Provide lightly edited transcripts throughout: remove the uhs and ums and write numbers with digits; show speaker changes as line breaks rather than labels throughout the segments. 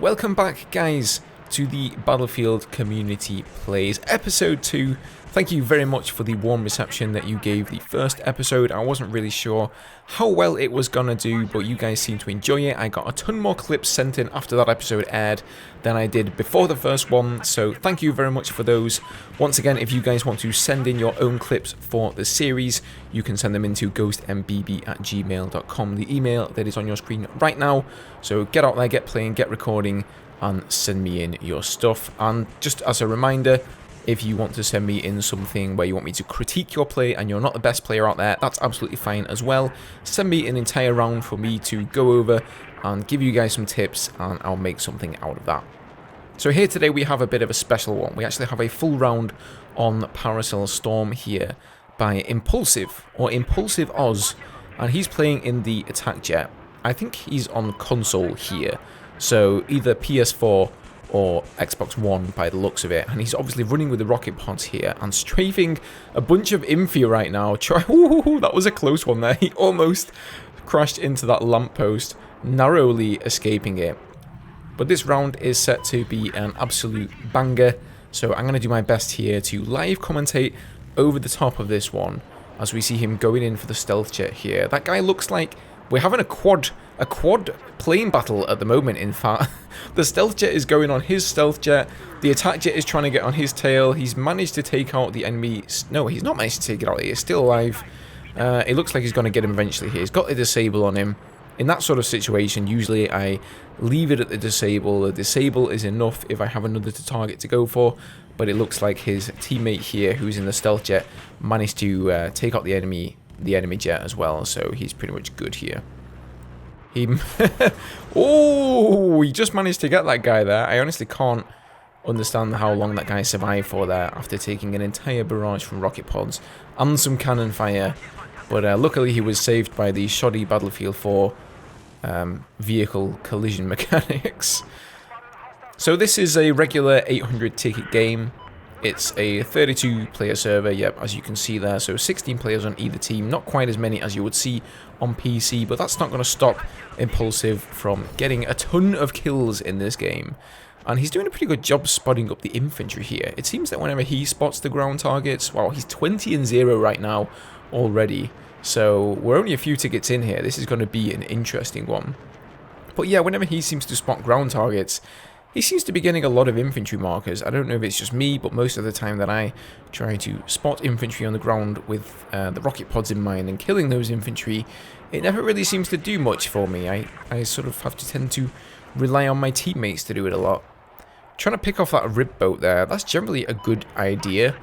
Welcome back, guys, to the Battlefield Community Plays Episode 2. Thank you very much for the warm reception that you gave the first episode. I wasn't really sure how well it was gonna do, but you guys seem to enjoy it. I got a ton more clips sent in after that episode aired than I did before the first one, so thank you very much for those. Once again, if you guys want to send in your own clips for the series, you can send them into ghostmbb@gmail.com, the email that is on your screen right now. So get out there, get playing, get recording, and send me in your stuff. And just as a reminder, if you want to send me in something where you want me to critique your play and you're not the best player out there, that's absolutely fine as well. Send me an entire round for me to go over and give you guys some tips, and I'll make something out of that. So here today we have a bit of a special one. We actually have a full round on Paracel Storm here by Impulsive, or Impulsive Oz, and he's playing in the attack jet. I think he's on console here, so either PS4 or Xbox One by the looks of it, and he's obviously running with the rocket pods here and strafing a bunch of Infi right now. Ooh, that was a close one there. He almost crashed into that lamppost, narrowly escaping it. But this round is set to be an absolute banger, so I'm going to do my best here to live commentate over the top of this one as we see him going in for the stealth jet here. That guy looks like we're having a quad plane battle at the moment, in fact. The stealth jet is going on his stealth jet. The attack jet is trying to get on his tail. He's managed to take out the enemy. No, he's not managed to take it out. He's still alive. It looks like he's going to get him eventually here. He's got the disable on him. In that sort of situation, usually I leave it at the disable. The disable is enough if I have another target to go for. But it looks like his teammate here, who's in the stealth jet, managed to take out the enemy jet as well. So he's pretty much good here. Oh, he just managed to get that guy there. I honestly can't understand how long that guy survived for there after taking an entire barrage from rocket pods and some cannon fire. But luckily he was saved by the shoddy Battlefield 4 vehicle collision mechanics. So this is a regular 800 ticket game. It's a 32-player server, yep, as you can see there, so 16 players on either team. Not quite as many as you would see on PC, but that's not going to stop Impulsive from getting a ton of kills in this game. And he's doing a pretty good job spotting up the infantry here. It seems that whenever he spots the ground targets, wow, he's 20-0 right now already. So we're only a few tickets in here. This is going to be an interesting one. But yeah, whenever he seems to spot ground targets, he seems to be getting a lot of infantry markers. I don't know if it's just me, but most of the time that I try to spot infantry on the ground with the rocket pods in mind and killing those infantry, it never really seems to do much for me. I sort of have to tend to rely on my teammates to do it a lot. Trying to pick off that rib boat there, that's generally a good idea.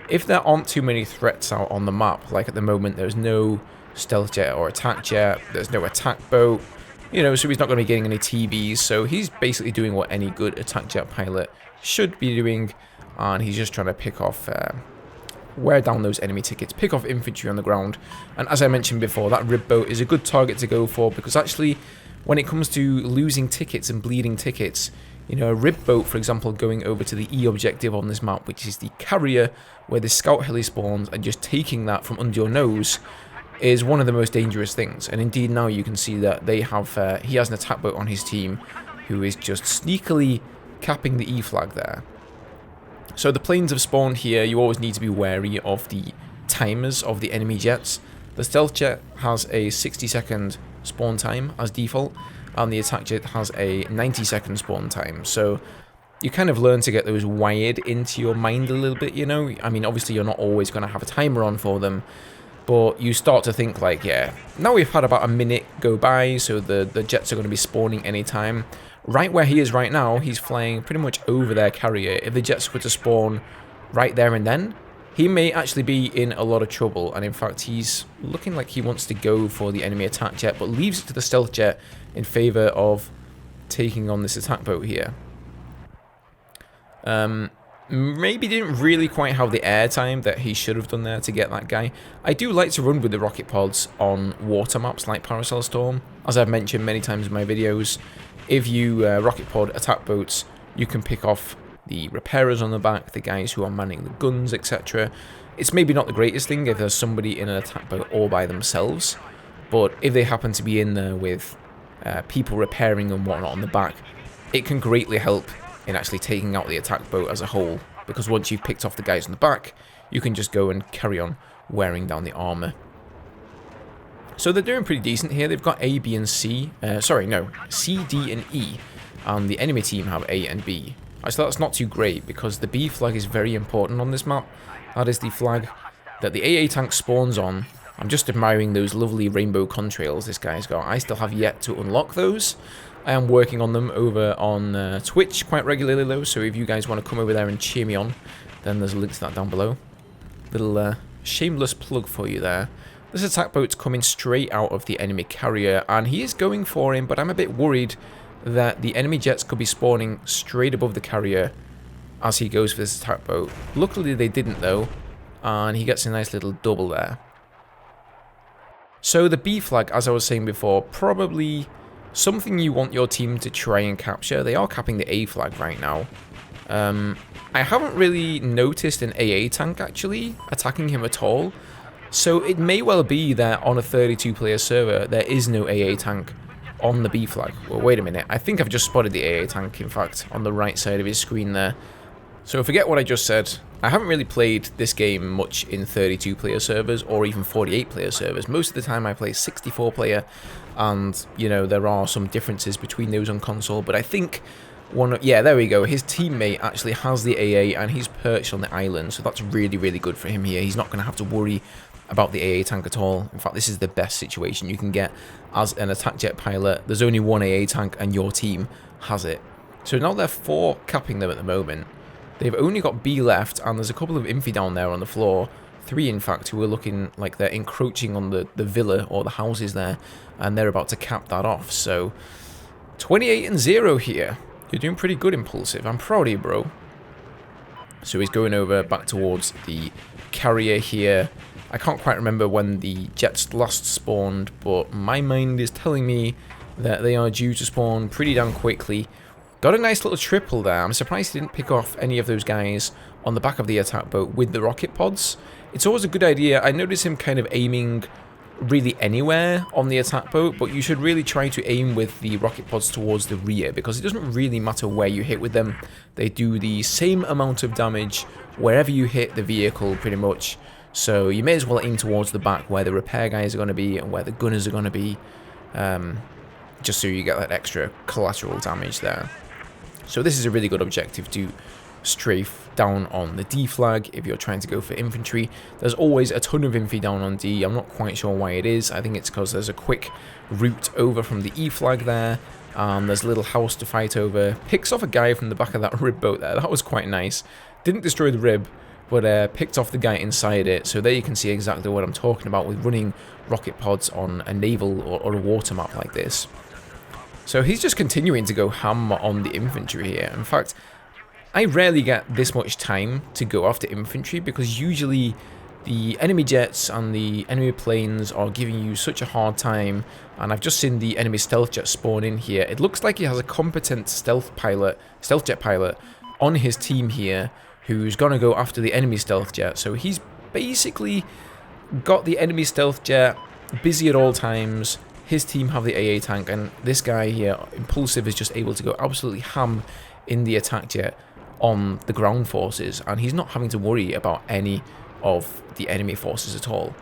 If there aren't too many threats out on the map, like at the moment there's no stealth jet or attack jet, there's no attack boat, you know, so he's not going to be getting any TVs, so he's basically doing what any good attack jet pilot should be doing, and he's just trying to pick off, wear down those enemy tickets, pick off infantry on the ground. And as I mentioned before, that rib boat is a good target to go for, because actually, when it comes to losing tickets and bleeding tickets, you know, a rib boat, for example, going over to the E objective on this map, which is the carrier, where the scout heli spawns, and just taking that from under your nose, is one of the most dangerous things. And indeed now you can see that they have he has an attack boat on his team who is just sneakily capping the E flag there. So the planes have spawned here. You always need to be wary of the timers of the enemy jets. The stealth jet has a 60-second spawn time as default, and the attack jet has a 90-second spawn time. So you kind of learn to get those wired into your mind a little bit, you know. I mean, obviously you're not always going to have a timer on for them, but you start to think like, yeah, now we've had about a minute go by, so the jets are going to be spawning anytime. Right where he is right now, he's flying pretty much over their carrier. If the jets were to spawn right there and then, he may actually be in a lot of trouble. And in fact, he's looking like he wants to go for the enemy attack jet, but leaves it to the stealth jet in favor of taking on this attack boat here. Maybe didn't really quite have the airtime that he should have done there to get that guy. I do like to run with the rocket pods on water maps like Paracel Storm. As I've mentioned many times in my videos, if you rocket pod attack boats, you can pick off the repairers on the back, the guys who are manning the guns, etc. It's maybe not the greatest thing if there's somebody in an attack boat all by themselves, but if they happen to be in there with people repairing and whatnot on the back, it can greatly help in actually taking out the attack boat as a whole, because once you've picked off the guys in the back, you can just go and carry on wearing down the armor. So they're doing pretty decent here. They've got A, B, and C. Sorry, no, C, D, and E. And the enemy team have A and B. Actually, that's not too great, because the B flag is very important on this map. That is the flag that the AA tank spawns on. I'm just admiring those lovely rainbow contrails this guy's got. I still have yet to unlock those. I am working on them over on Twitch quite regularly though, so if you guys want to come over there and cheer me on, then there's a link to that down below. Little shameless plug for you there. This attack boat's coming straight out of the enemy carrier, and he is going for him, but I'm a bit worried that the enemy jets could be spawning straight above the carrier as he goes for this attack boat. Luckily they didn't though, and he gets a nice little double there. So the B flag, as I was saying before, probably something you want your team to try and capture. They are capping the A flag right now. I haven't really noticed an AA tank actually attacking him at all. So it may well be that on a 32-player server, there is no AA tank on the B flag. Well, wait a minute. I think I've just spotted the AA tank, in fact, on the right side of his screen there. So forget what I just said. I haven't really played this game much in 32-player servers or even 48-player servers. Most of the time I play 64-player, and, you know, there are some differences between those on console, but I think yeah, there we go. His teammate actually has the AA, and he's perched on the island, so that's really, really good for him here. He's not going to have to worry about the AA tank at all. In fact, this is the best situation you can get as an attack jet pilot. There's only one AA tank, and your team has it. So now they're 4 capping them at the moment. They've only got B left, and there's a couple of infi down there on the floor. 3, in fact, who are looking like they're encroaching on the villa or the houses there, and they're about to cap that off. So 28-0 here. You're doing pretty good, Impulsive. I'm proud of you, bro. So he's going over back towards the carrier here. I can't quite remember when the jets last spawned, but my mind is telling me that they are due to spawn pretty damn quickly. Got a nice little triple there. I'm surprised he didn't pick off any of those guys on the back of the attack boat with the rocket pods. It's always a good idea. I notice him kind of aiming really anywhere on the attack boat, but you should really try to aim with the rocket pods towards the rear, because it doesn't really matter where you hit with them. They do the same amount of damage wherever you hit the vehicle, pretty much. So you may as well aim towards the back, where the repair guys are going to be and where the gunners are going to be, just so you get that extra collateral damage there. So this is a really good objective to strafe down on the D flag if you're trying to go for infantry. There's always a ton of infi down on D. I'm not quite sure why it is. I think it's because there's a quick route over from the E flag there. There's a little house to fight over. Picks off a guy from the back of that rib boat there. That was quite nice. Didn't destroy the rib, but picked off the guy inside it. So there you can see exactly what I'm talking about with running rocket pods on a naval or a water map like this. So he's just continuing to go ham on the infantry here. In fact, I rarely get this much time to go after infantry, because usually the enemy jets and the enemy planes are giving you such a hard time, and I've just seen the enemy stealth jet spawn in here. It looks like he has a competent stealth jet pilot on his team here who's gonna go after the enemy stealth jet. So he's basically got the enemy stealth jet busy at all times. His team have the AA tank, and this guy here, Impulsive, is just able to go absolutely ham in the attack jet on the ground forces, and he's not having to worry about any of the enemy forces at all.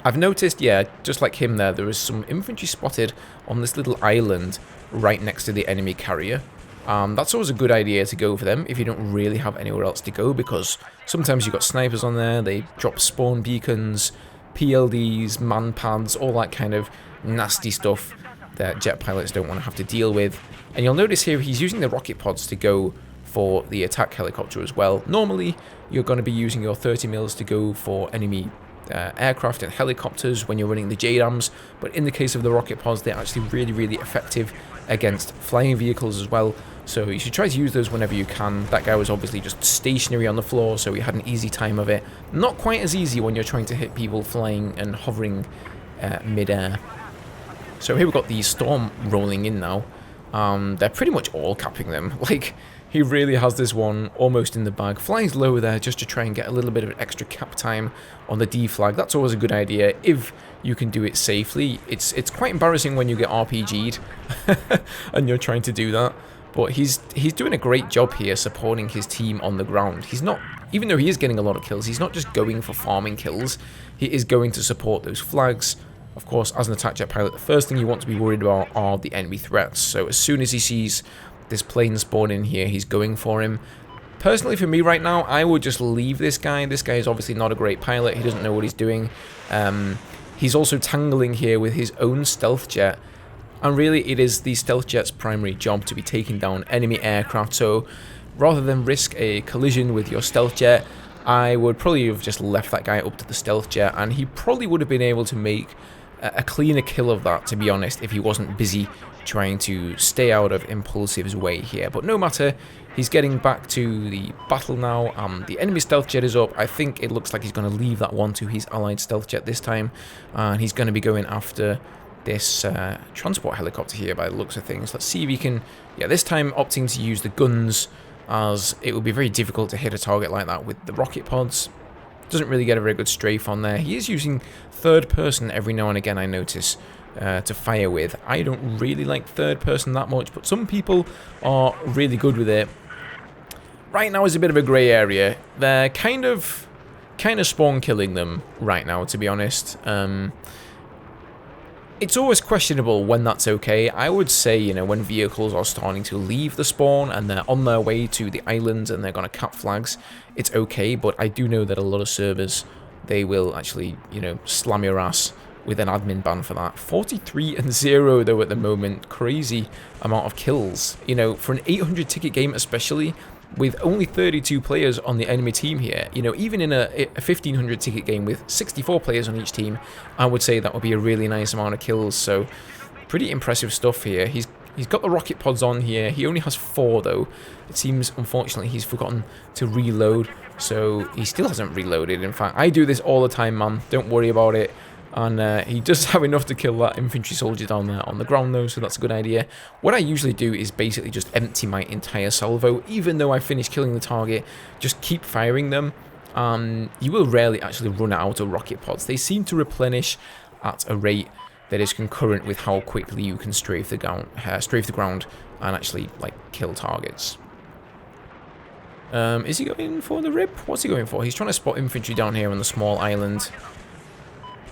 I've noticed, yeah, just like him there is some infantry spotted on this little island right next to the enemy carrier. That's always a good idea to go for them if you don't really have anywhere else to go, because sometimes you've got snipers on there, they drop spawn beacons, PLDs, man pads, all that kind of nasty stuff that jet pilots don't want to have to deal with. And you'll notice here he's using the rocket pods to go for the attack helicopter as well. Normally, you're going to be using your 30 mils to go for enemy aircraft and helicopters when you're running the JDAMs, but in the case of the rocket pods, they're actually really, really effective against flying vehicles as well. So you should try to use those whenever you can. That guy was obviously just stationary on the floor, so he had an easy time of it. Not quite as easy when you're trying to hit people flying and hovering mid-air. So here we've got the storm rolling in now. They're pretty much all capping them. Like, he really has this one almost in the bag. Flies low there just to try and get a little bit of extra cap time on the D flag. That's always a good idea if you can do it safely. It's quite embarrassing when you get RPG'd and you're trying to do that. But he's doing a great job here supporting his team on the ground. He's not, even though he is getting a lot of kills, he's not just going for farming kills. He is going to support those flags. Of course, as an attack jet pilot, the first thing you want to be worried about are the enemy threats. So as soon as he sees this plane spawn in here, he's going for him. Personally, for me right now, I would just leave this guy. This guy is obviously not a great pilot. He doesn't know what he's doing. He's also tangling here with his own stealth jet. And really, it is the stealth jet's primary job to be taking down enemy aircraft. So rather than risk a collision with your stealth jet, I would probably have just left that guy up to the stealth jet. And he probably would have been able to make a cleaner kill of that, to be honest, if he wasn't busy trying to stay out of Impulsive's way here. But no matter, he's getting back to the battle now. The enemy stealth jet is up. I think it looks like he's going to leave that one to his allied stealth jet this time. And he's going to be going after this transport helicopter here by the looks of things. Let's see if he can, yeah, this time opting to use the guns, as it would be very difficult to hit a target like that with the rocket pods. Doesn't really get a very good strafe on there. He is using third person every now and again, I notice, to fire with. I don't really like third person that much, but some people are really good with it. Right now is a bit of a grey area. They're kind of spawn killing them right now, to be honest. It's always questionable when that's okay. I would say, you know, when vehicles are starting to leave the spawn and they're on their way to the islands and they're going to cap flags, it's okay. But I do know that a lot of servers, they will actually, you know, slam your ass with an admin ban for that. 43-0 though at the moment. Crazy amount of kills. You know, for an 800 ticket game especially, with only 32 players on the enemy team here, you know, even in a 1500 ticket game with 64 players on each team, I would say that would be a really nice amount of kills. So pretty impressive stuff here. He's got the rocket pods on here. He only has 4 though. It seems, unfortunately, he's forgotten to reload, so he still hasn't reloaded. In fact, I do this all the time, man. Don't worry about it. And he does have enough to kill that infantry soldier down there on the ground though, so that's a good idea. What I usually do is basically just empty my entire salvo. Even though I finish killing the target, just keep firing them. You will rarely actually run out of rocket pods. They seem to replenish at a rate that is concurrent with how quickly you can strafe the ground and actually like kill targets. Is he going for the rip? What's he going for? He's trying to spot infantry down here on the small island.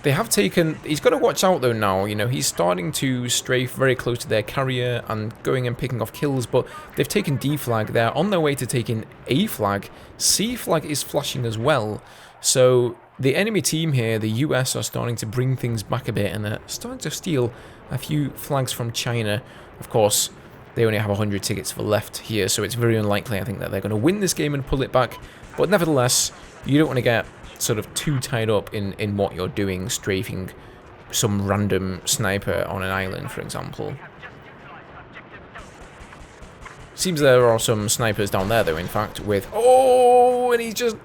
They have taken... He's got to watch out though now, you know, he's starting to strafe very close to their carrier and going and picking off kills, but they've taken D flag. They're on their way to taking A flag. C flag is flashing as well. So the enemy team here, the US, are starting to bring things back a bit and they're starting to steal a few flags from China. Of course, they only have 100 tickets for left here, so it's very unlikely, I think, that they're going to win this game and pull it back. But nevertheless, you don't want to get sort of too tied up in what you're doing, strafing some random sniper on an island, for example. Seems there are some snipers down there, though, in fact, with... Oh, and he's just...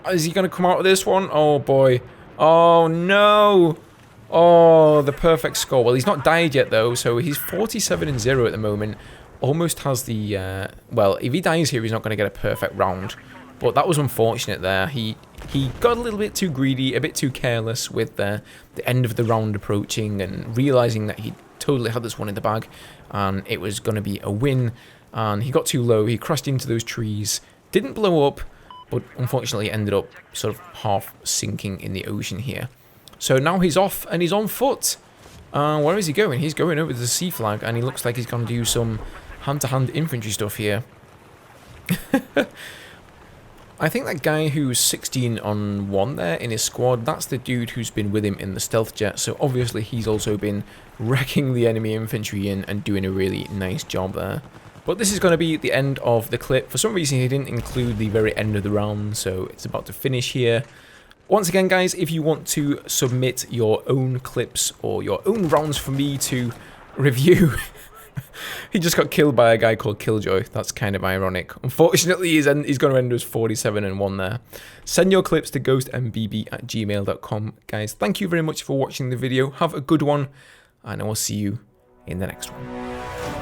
Is he going to come out of this one? Oh, boy. Oh, no. Oh, the perfect score. Well, he's not died yet, though, so he's 47-0 at the moment. Almost has the... well, if he dies here, he's not going to get a perfect round. But that was unfortunate there. He got a little bit too greedy, a bit too careless with the end of the round approaching and realizing that he totally had this one in the bag and it was going to be a win. And he got too low. He crashed into those trees. Didn't blow up, but unfortunately ended up sort of half sinking in the ocean here. So now he's off and he's on foot. Where is he going? He's going over to the C flag and he looks like he's going to do some hand-to-hand infantry stuff here. I think that guy who's 16-on-1 there in his squad, that's the dude who's been with him in the stealth jet. So obviously he's also been wrecking the enemy infantry and doing a really nice job there. But this is going to be the end of the clip. For some reason he didn't include the very end of the round, so it's about to finish here. Once again, guys, if you want to submit your own clips or your own rounds for me to review... He just got killed by a guy called Killjoy. That's kind of ironic. Unfortunately, he's going to end as 47-1 there. Send your clips to ghostmbb@gmail.com. Guys, thank you very much for watching the video. Have a good one, and I will see you in the next one.